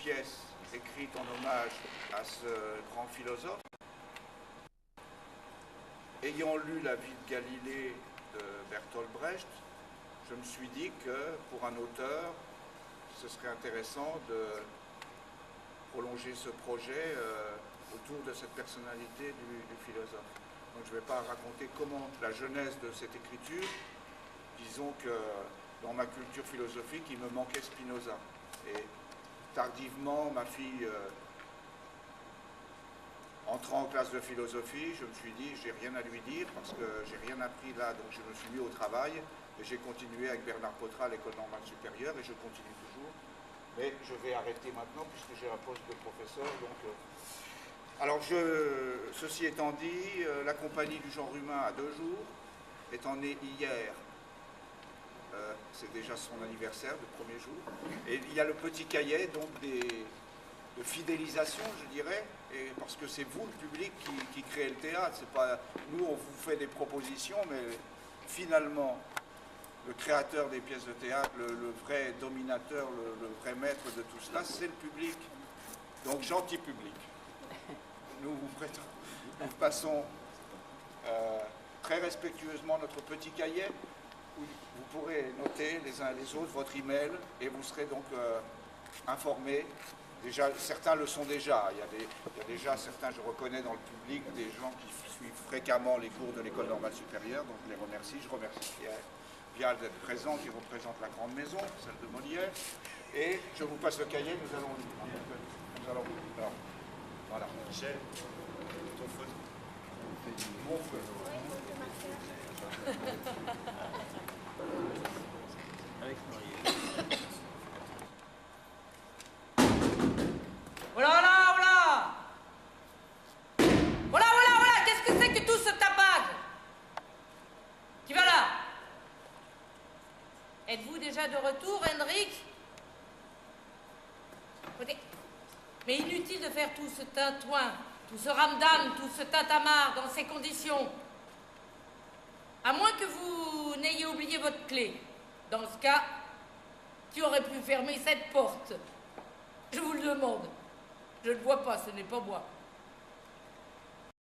pièce écrite en hommage à ce grand philosophe. Ayant lu La vie de Galilée de Bertolt Brecht, je me suis dit que pour un auteur, ce serait intéressant de prolonger ce projet autour de cette personnalité du philosophe. Donc je ne vais pas raconter comment la genèse de cette écriture. Disons que dans ma culture philosophique, il me manquait Spinoza. Et tardivement, ma fille, entrant en classe de philosophie, je me suis dit, j'ai rien à lui dire parce que j'ai rien appris là, donc je me suis mis au travail et j'ai continué avec Bernard Pottrat à l'école normale supérieure et je continue toujours. Mais je vais arrêter maintenant puisque j'ai un poste de professeur. Donc, alors, ceci étant dit, la compagnie du genre humain a 2 jours, étant née hier. C'est déjà son anniversaire, le 1er jour. Et il y a le petit cahier, donc de fidélisation, je dirais, et parce que c'est vous, le public, qui créez le théâtre. C'est pas, nous, on vous fait des propositions, mais finalement, le créateur des pièces de théâtre, le vrai dominateur, le vrai maître de tout cela, c'est le public. Donc, gentil public. Nous passons très respectueusement notre petit cahier où vous pourrez noter les uns et les autres votre email et vous serez donc informés. Déjà, certains le sont déjà. Il y a déjà certains, je reconnais dans le public, des gens qui suivent fréquemment les cours de l'école normale supérieure, donc je les remercie. Je remercie Pierre Vial d'être présent, qui représente la grande maison, celle de Molière. Et je vous passe le cahier, nous allons alors, voilà. Michel, ton feu. Mon feu. Avec Marie. Oh là là, oh là! Voilà, voilà, voilà! Qu'est-ce que c'est que tout ce tapage? Qui va là? Êtes-vous déjà de retour, Henrik? Écoutez, mais inutile de faire tout ce tintouin, tout ce ramdam, tout ce tintamarre dans ces conditions. À moins que vous n'ayez oublié votre clé. Dans ce cas, tu aurais pu fermer cette porte. Je vous le demande. Je ne vois pas, ce n'est pas moi.